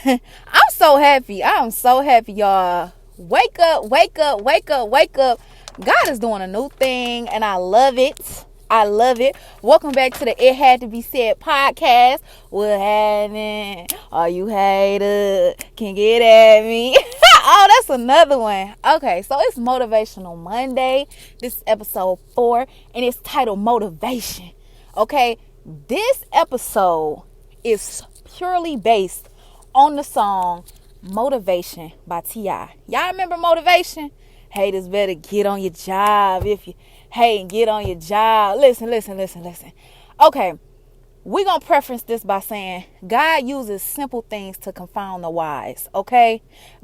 I'm so happy. I'm so happy, y'all. Wake up, wake up, wake up, wake up. God is doing a new thing, and I love it. I love it. Welcome back to the It Had to Be Said podcast. What happening? Are you haters? Can get at me? Oh, that's another one. Okay, so it's Motivational Monday. This is episode 4, and it's titled Motivation. Okay, this episode is purely based on the song Motivation by T.I. Y'all remember Motivation? Haters better get on your job. If you hate, get on your job. Listen. Okay, we're going to preference this by saying God uses simple things to confound the wise. Okay?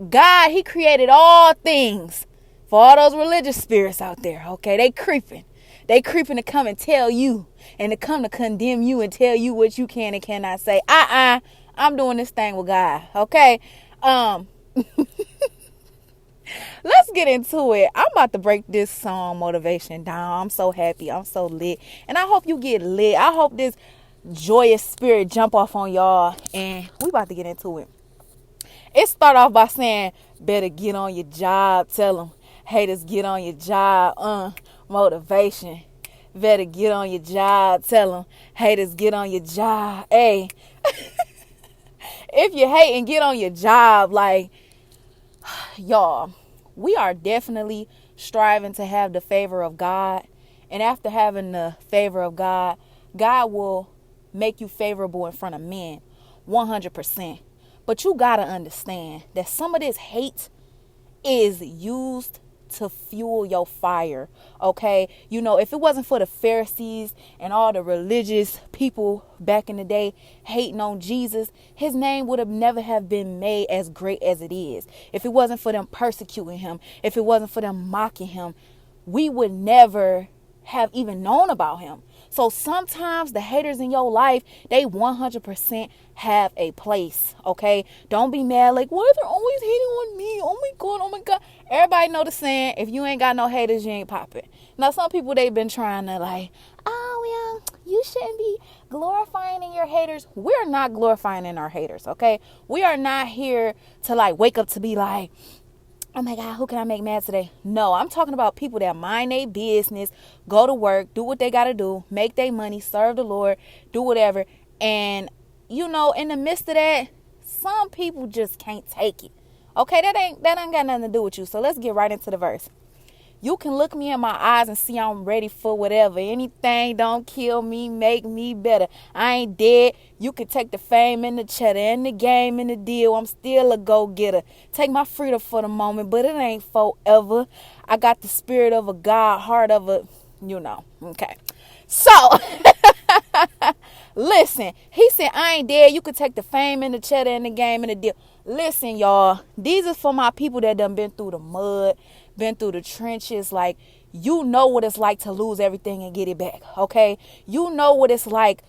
God, he created all things for all those religious spirits out there. Okay? They creeping to come and tell you and to come to condemn you and tell you what you can and cannot say. I'm doing this thing with God. Okay? Let's get into it. I'm about to break this song Motivation down. I'm so happy. I'm so lit. And I hope you get lit. I hope this joyous spirit jump off on y'all. And we about to get into it. It start off by saying, better get on your job. Tell them, haters, get on your job. Motivation. Better get on your job. Tell them, haters, get on your job. Hey, if you hate and get on your job, like, y'all, we are definitely striving to have the favor of God. And after having the favor of God, God will make you favorable in front of men 100%. But you got to understand that some of this hate is used to fuel your fire. Okay, you know, if it wasn't for the Pharisees and all the religious people back in the day hating on Jesus, his name would have never have been made as great as it is. If it wasn't for them persecuting him, if it wasn't for them mocking him, we would never have even known about him. So sometimes the haters in your life, they 100% have a place. Okay, don't be mad like, why are they always hating on me? Oh my god. Everybody know the saying, if you ain't got no haters, you ain't popping. Now some people, they've been trying to like, oh well, you shouldn't be glorifying in your haters. We're not glorifying in our haters. Okay, we are not here to like wake up to be like, oh my God, who can I make mad today? No, I'm talking about people that mind their business, go to work, do what they got to do, make their money, serve the Lord, do whatever. And, you know, in the midst of that, some people just can't take it. Okay, that ain't got nothing to do with you. So let's get right into the verse. You can look me in my eyes and see I'm ready for whatever. Anything don't kill me, make me better. I ain't dead. You can take the fame and the cheddar and the game and the deal. I'm still a go-getter. Take my freedom for the moment, but it ain't forever. I got the spirit of a God, heart of a, you know. Okay. So, listen. He said, I ain't dead. You can take the fame and the cheddar and the game and the deal. Listen, y'all. These is for my people that done been through the mud, been through the trenches. Like, you know what it's like to lose everything and get it back. Okay, you know what it's like.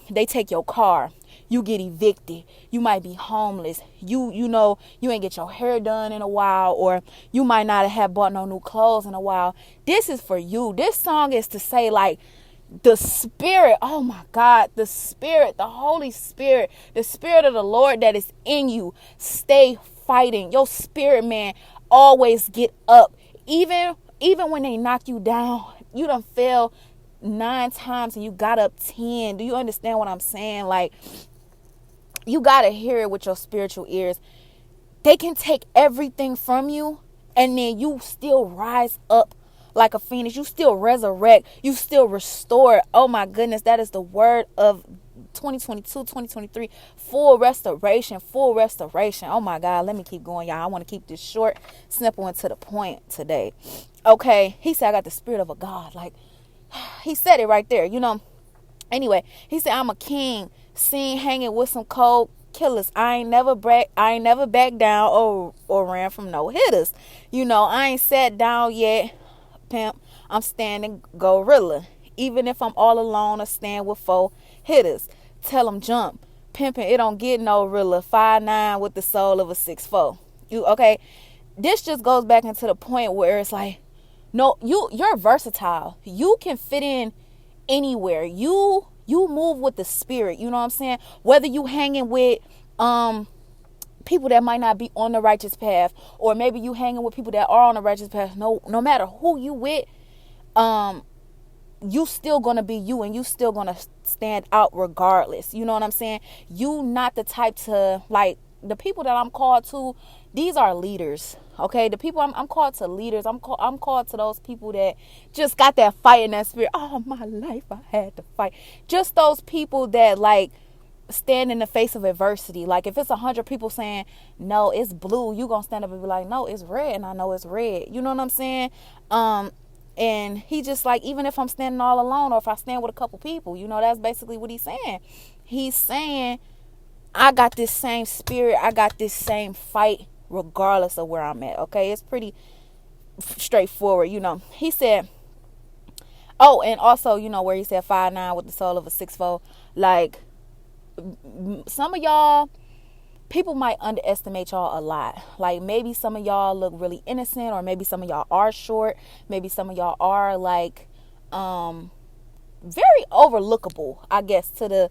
They take your car, you get evicted, you might be homeless, you know you ain't get your hair done in a while, or you might not have bought no new clothes in a while. This is for you. This song is to say, like, the spirit, oh my God, the spirit, the Holy Spirit, the spirit of the Lord that is in you, stay fighting. Your spirit, man, always get up. Even when they knock you down, you done fell 9 times and you got up 10. Do you understand what I'm saying? Like, you got to hear it with your spiritual ears. They can take everything from you and then you still rise up like a phoenix. You still resurrect. You still restore. Oh my goodness, that is the word of 2022, 2023. Full restoration. Oh my God, let me keep going, y'all. I want to keep this short, simple, and to the point today. Okay, he said I got the spirit of a God. Like, he said it right there, you know. Anyway, he said I'm a king, seen hanging with some cold killers. I ain't never back down or ran from no hitters. You know, I ain't sat down yet, pimp. I'm standing gorilla. Even if I'm all alone, I stand with 4 hitters. Tell them jump. Pimping, it don't get no realer. 5'9" with the soul of a 6'4". You okay? This just goes back into the point where it's like, no, you're versatile. You can fit in anywhere. You move with the spirit. You know what I'm saying? Whether you hanging with people that might not be on the righteous path, or maybe you hanging with people that are on the righteous path. No matter who you with, you still gonna be you, and you still gonna stand out regardless. You know what I'm saying? You not the type to, like, the people that I'm called to, these are leaders. Okay, the people I'm called to, leaders. I'm called to those people that just got that fight in that spirit. Oh, my life I had to fight. Just those people that, like, stand in the face of adversity. Like, if it's 100 people saying no, it's blue, you gonna stand up and be like, no, it's red, and I know it's red. You know what I'm saying? And he just like, even if I'm standing all alone, or if I stand with a couple people, you know, that's basically what he's saying. He's saying, I got this same spirit, I got this same fight regardless of where I'm at. Okay, it's pretty straightforward. You know, he said, oh, and also, you know, where he said 5'9" with the soul of a 6'4", like, some of y'all, people might underestimate y'all a lot. Like, maybe some of y'all look really innocent, or maybe some of y'all are short, maybe some of y'all are like very overlookable, I guess, to the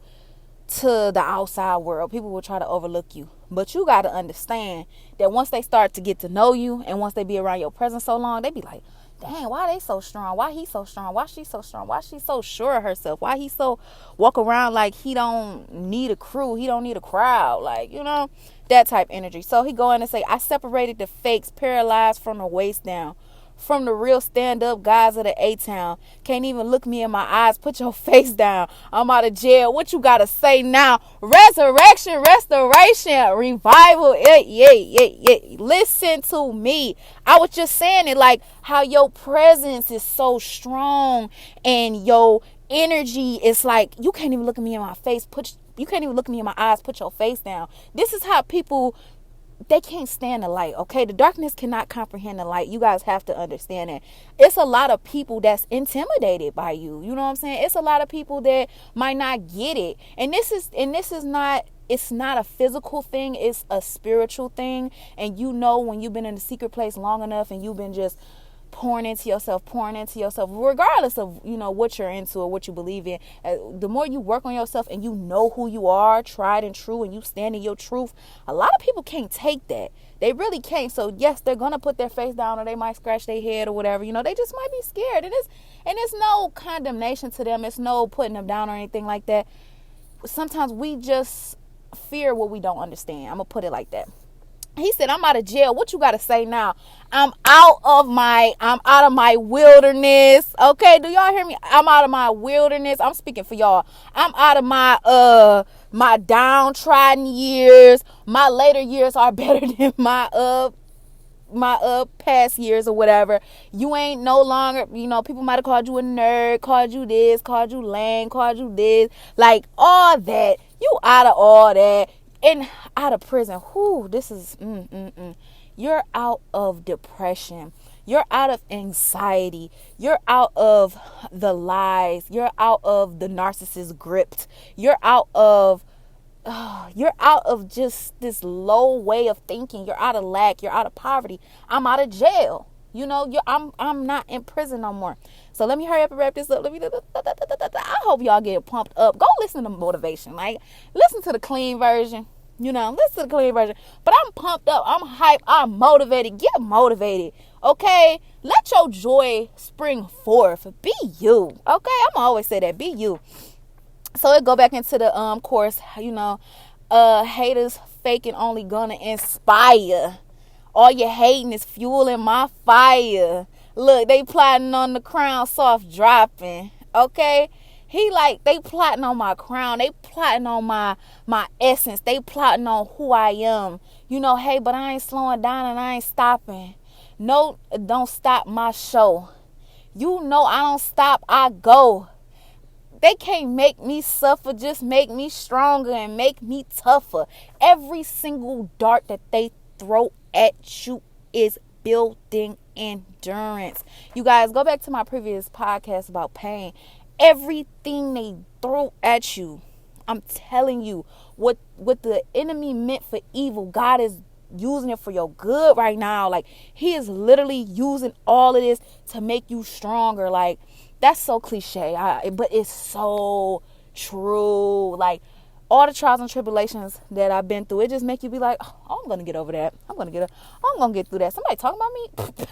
outside world. People will try to overlook you, but you got to understand that once they start to get to know you, and once they be around your presence so long, they be like, dang, why they so strong? Why he so strong? Why she so strong? Why she so sure of herself? Why he so walk around like he don't need a crew? He don't need a crowd. Like, you know, that type energy. So he go in and say, I separated the fakes, paralyzed from the waist down, from the real stand-up guys of the A-Town. Can't even look me in my eyes. Put your face down. I'm out of jail. What you gotta say now? Resurrection, restoration, revival. Yeah. Listen to me. I was just saying it, like, how your presence is so strong, and your energy is like, you can't even look at me in my face. You can't even look at me in my eyes. Put your face down. This is how people, they can't stand the light. Okay, the darkness cannot comprehend the light. You guys have to understand that. It's a lot of people that's intimidated by you. You know what I'm saying? It's a lot of people that might not get it. And this is not, it's not a physical thing, it's a spiritual thing. And you know, when you've been in the secret place long enough, and you've been just pouring into yourself, regardless of, you know, what you're into or what you believe in, the more you work on yourself and you know who you are, tried and true, and you stand in your truth, a lot of people can't take that. They really can't. So yes, they're gonna put their face down, or they might scratch their head or whatever. You know, they just might be scared, and it's no condemnation to them. It's no putting them down or anything like that. Sometimes we just fear what we don't understand. I'm gonna put it like that. He said, I'm out of jail. What you got to say now? I'm out of my wilderness. Okay. Do y'all hear me? I'm out of my wilderness. I'm speaking for y'all. I'm out of my downtrodden years. My later years are better than my past years or whatever. You ain't no longer, you know, people might have called you a nerd, called you this, called you lame, called you this, like all that. You out of all that. And out of prison. Whoo, this is You're out of depression. You're out of anxiety. You're out of the lies. You're out of the narcissist gripped. You're out of just this low way of thinking. You're out of lack. You're out of poverty. I'm out of jail. You know, I'm not in prison no more. So let me hurry up and wrap this up. I hope y'all get pumped up. Go listen to motivation. Like, listen to the clean version. You know, listen to the clean version. But I'm pumped up. I'm hyped. I'm motivated. Get motivated. Okay? Let your joy spring forth. Be you. Okay? I'm always say that. Be you. So it go back into the course, you know, haters faking only gonna inspire. All your hating is fueling my fire. Look, they plotting on the crown, soft dropping. Okay? He like, they plotting on my crown. They plotting on my essence. They plotting on who I am. You know, hey, but I ain't slowing down and I ain't stopping. No, don't stop my show. You know I don't stop, I go. They can't make me suffer, just make me stronger and make me tougher. Every single dart that they throw at you is building endurance. You guys, go back to my previous podcast about pain. Everything they throw at you, I'm telling you, what the enemy meant for evil, God is using it for your good right now. Like, he is literally using all of this to make you stronger. Like, that's so cliche, but it's so true. Like, all the trials and tribulations that I've been through, it just make you be like, oh, I'm gonna get over that. I'm gonna get through that. Somebody talking about me?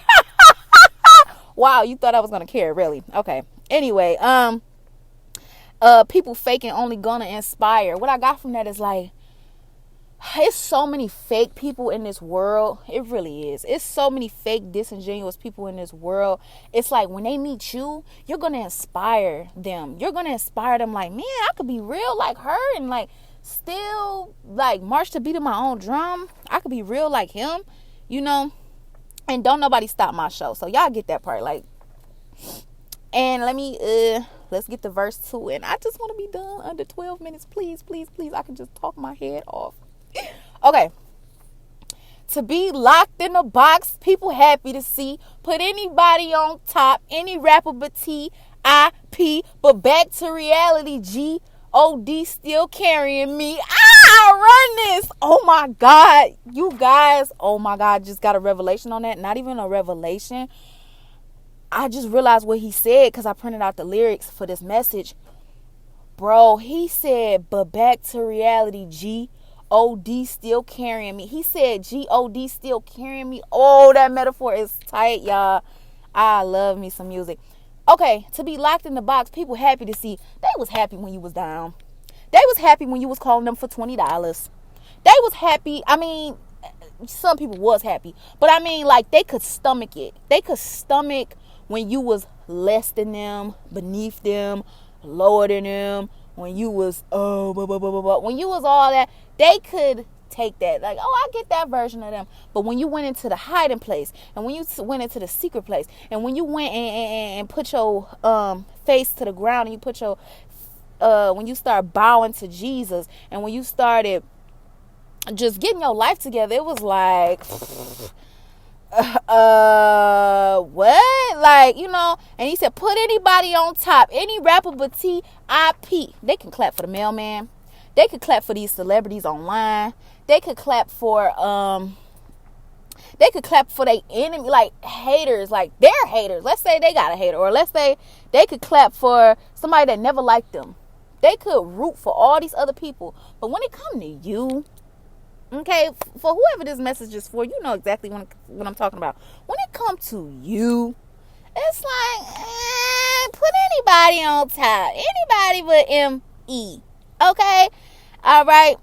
Wow, you thought I was gonna care, really? Okay. Anyway, people faking only gonna inspire. What I got from that is like, it's so many fake people in this world. It really is. It's so many fake, disingenuous people in this world. It's like when they meet you, you're going to inspire them. You're going to inspire them like, man, I could be real like her and like still like march to beat of my own drum. I could be real like him, you know. And don't nobody stop my show. So y'all get that part. Like, and let's get to verse 2. And I just want to be done under 12 minutes. Please, please, please. I can just talk my head off. Okay. To be locked in a box, people happy to see. Put anybody on top, any rapper but T.I.P. But back to reality, G.O.D. still carrying me. Run this. Oh my God. You guys, oh my God, just got a revelation on that. Not even a revelation. I just realized what he said because I printed out the lyrics for this message. Bro, he said, but back to reality, G.O.D. still carrying me. He said G.O.D. still carrying me. Oh, that metaphor is tight, y'all. I love me some music. Okay, to be locked in the box, people happy to see. They was happy when you was down. They was happy when you was calling them for $20. They was happy. I mean, some people was happy. But I mean, like, they could stomach it. They could stomach when you was less than them, beneath them, lower than them. When you was, when you was all that, they could take that. Like, oh, I get that version of them. But when you went into the hiding place, and when you went into the secret place, and when you went and put your face to the ground, and you put your, when you start bowing to Jesus, and when you started just getting your life together, it was like, what? Like, you know, and he said, put anybody on top, any rapper but T.I.P. They can clap for the mailman. They could clap for these celebrities online. They could clap for their enemy, like haters, like their haters. Let's say they got a hater, or let's say they could clap for somebody that never liked them. They could root for all these other people. But when it comes to you, okay, for whoever this message is for, you know exactly what I'm talking about. When it comes to you, it's like, put anybody on top. Anybody but M.E. Okay? All right?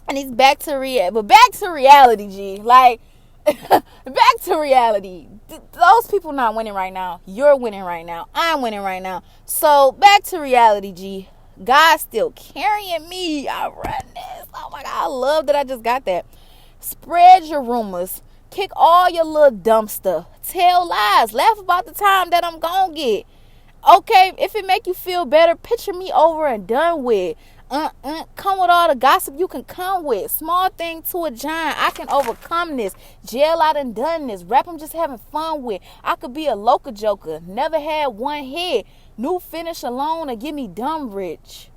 And he's back to reality, G. Like, back to reality. Those people not winning right now. You're winning right now. I'm winning right now. So, back to reality, G. God's still carrying me. I run this. Oh my God, I love that I just got that. Spread your rumors. Kick all your little dumb stuff. Tell lies. Laugh about the time that I'm gonna get. Okay, if it make you feel better, picture me over and done with. Come with all the gossip you can come with. Small thing to a giant. I can overcome this. Jail, I done this. Rap, I'm just having fun with. I could be a local joker. Never had one hit. New finish alone or get me dumb rich.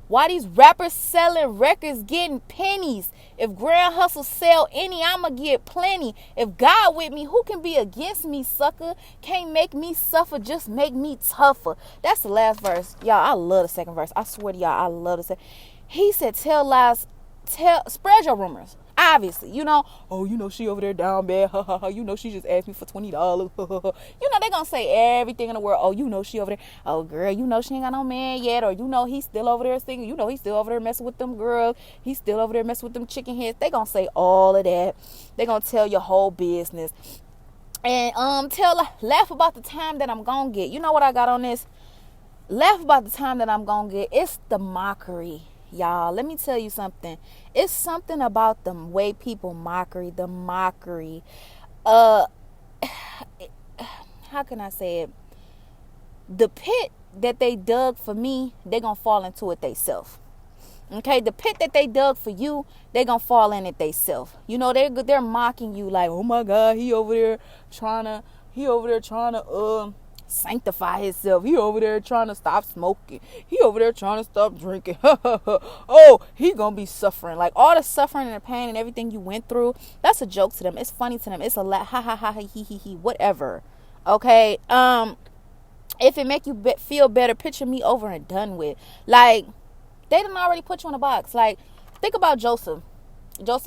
Why these rappers selling records getting pennies? If Grand Hustle sell any, I'ma get plenty. If God with me, who can be against me, sucker? Can't make me suffer, just make me tougher. That's the last verse. Y'all, I love the second verse. I swear to y'all, I love the second. He said, tell lies, spread your rumors. Obviously, you know, oh, you know, she over there down bad. You know, she just asked me for $20. You know, they gonna say everything in the world. Oh, you know, she over there. Oh, girl, you know, she ain't got no man yet. Or, you know, he's still over there singing. You know, he's still over there messing with them girls. He's still over there messing with them chicken heads. They gonna say all of that. They gonna tell your whole business. And laugh about the time that I'm gonna get. You know what I got on this? Laugh about the time that I'm gonna get. It's the mockery. Y'all, let me tell you something. It's something about the way people the mockery. How can I say it? The pit that they dug for me, they gonna fall into it theyself. Okay, the pit that they dug for you, they gonna fall in it theyself. You know, they're mocking you like, oh my God, he over there trying to sanctify himself. He over there trying to stop smoking. He over there trying to stop drinking. Oh, he gonna be suffering. Like all the suffering and the pain and everything you went through, that's a joke to them. It's funny to them. It's a laugh. Ha ha ha he whatever. Okay. If it make you feel better, picture me over and done with. Like They didn't already put you in a box. Like, think about Joseph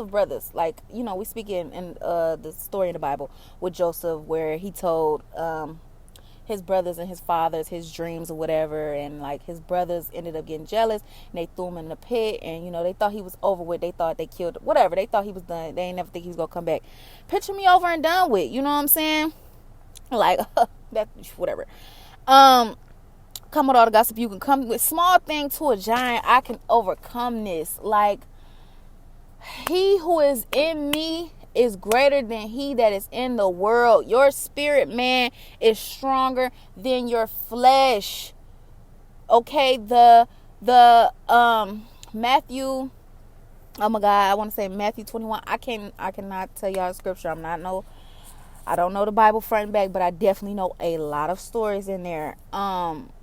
brothers. Like, we speak in the story in the Bible with Joseph, where he told his brothers and his fathers his dreams or whatever, and like his brothers ended up getting jealous and they threw him in the pit, and they thought he was over with. They thought they killed whatever. They thought he was done. They ain't never think he was gonna come back. Picture me over and done with. You know what I'm saying? Like that, whatever. Come with all the gossip. You can come with small thing to a giant. I can overcome this. Like, he who is in me is greater than he that is in the world. Your spirit man is stronger than your flesh. Okay, the Matthew, oh my God, I want to say Matthew 21. I cannot tell y'all the scripture. I don't know the Bible front and back, but I definitely know a lot of stories in there.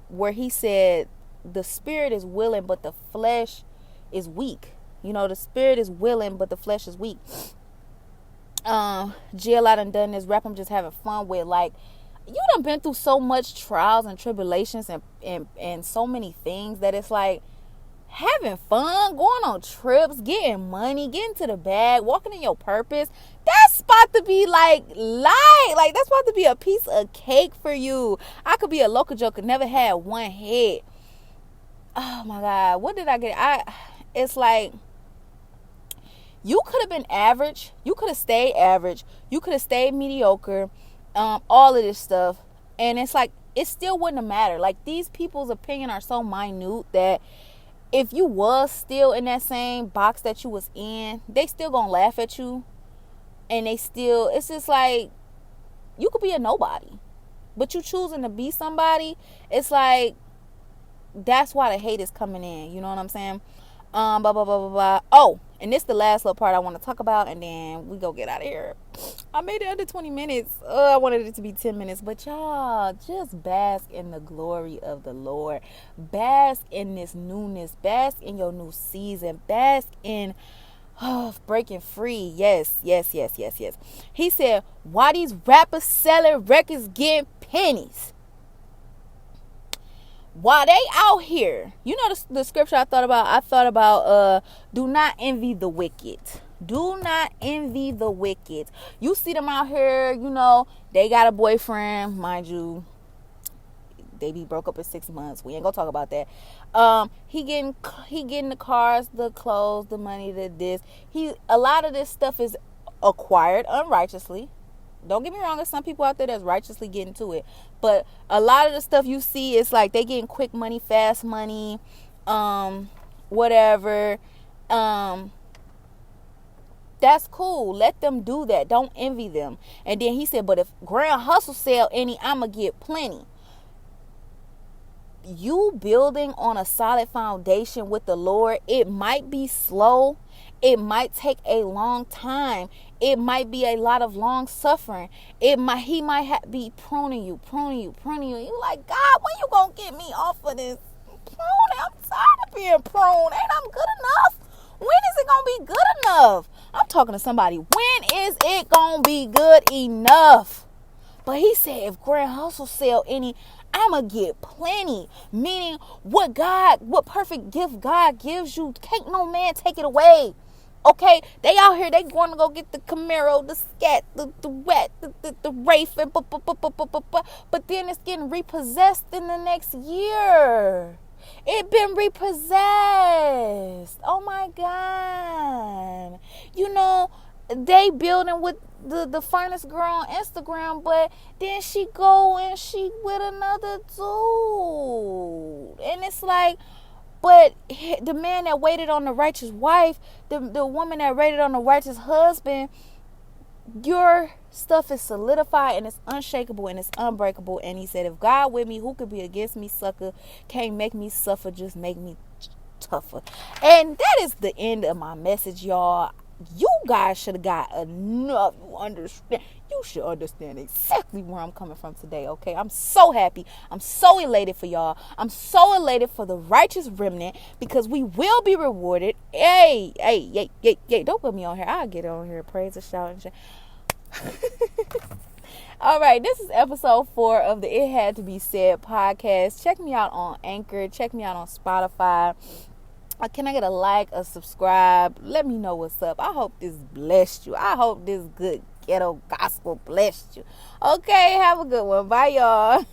Where he said the spirit is willing, but the flesh is weak. The spirit is willing, but the flesh is weak. Jill, I done this rap I'm just having fun with. Like, you done been through so much trials and tribulations and so many things that it's like having fun, going on trips, getting money, getting to the bag, walking in your purpose. That's about to be like light. Like, that's about to be a piece of cake for you. I could be a local joker, never had one hit. Oh my God, what did I get? It's like, you could have been average. You could have stayed average. You could have stayed mediocre. All of this stuff. And it's like, it still wouldn't have mattered. Like, these people's opinion are so minute that if you was still in that same box that you was in, they still gonna laugh at you. And it's just like, you could be a nobody. But you choosing to be somebody, it's like, that's why the hate is coming in. You know what I'm saying? Blah, blah, blah, blah, blah. Oh, and this is the last little part I want to talk about, and then we go get out of here. I made it under 20 minutes. I wanted it to be 10 minutes. But y'all, just bask in the glory of the Lord. Bask in this newness. Bask in your new season. Bask in breaking free. Yes. He said, why these rappers selling records getting pennies? While they out here, the scripture I thought about, do not envy the wicked. Do not envy the wicked. You see them out here, they got a boyfriend, mind you, they be broke up in 6 months. We ain't gonna talk about that. He getting the cars, the clothes, the money, the this. A lot of this stuff is acquired unrighteously. Don't get me wrong, there's some people out there that's righteously getting to it. But a lot of the stuff you see, it's like they getting quick money, fast money, whatever. That's cool. Let them do that. Don't envy them. And then he said, but if Grand Hustle sell any, I'ma get plenty. You building on a solid foundation with the Lord, it might be slow. It might take a long time. It might be a lot of long suffering. He might be pruning you. You like, God, when you gonna get me off of this pruning? I'm tired of being pruned. Ain't I good enough? When is it gonna be good enough? I'm talking to somebody. When is it gonna be good enough? But he said, if Grand Hustle sell any, I'ma get plenty. Meaning, what perfect gift God gives you, can't no man take it away. Okay, they out here, they going to go get the Camaro, the Scat, the Wet, the Wraith, but then it's getting repossessed in the next year. It been repossessed. Oh my God. They building with the finest girl on Instagram, but then she go and she with another dude. And it's like, but the man that waited on the righteous wife, the woman that waited on the righteous husband, your stuff is solidified and it's unshakable and it's unbreakable. And he said, if God with me, who could be against me, sucker? Can't make me suffer, just make me tougher. And that is the end of my message, y'all. You guys should have got enough. You should understand exactly where I'm coming from today, okay? I'm so happy. I'm so elated for y'all. I'm so elated for the righteous remnant because we will be rewarded. Hey. Don't put me on here. I'll get on here. Praise and shout and shit. All right, this is episode 4 of the It Had to Be Said podcast. Check me out on Anchor. Check me out on Spotify. Can I get a like, a subscribe? Let me know what's up. I hope this blessed you. I hope this good ghetto gospel blessed you. Okay, have a good one. Bye, y'all.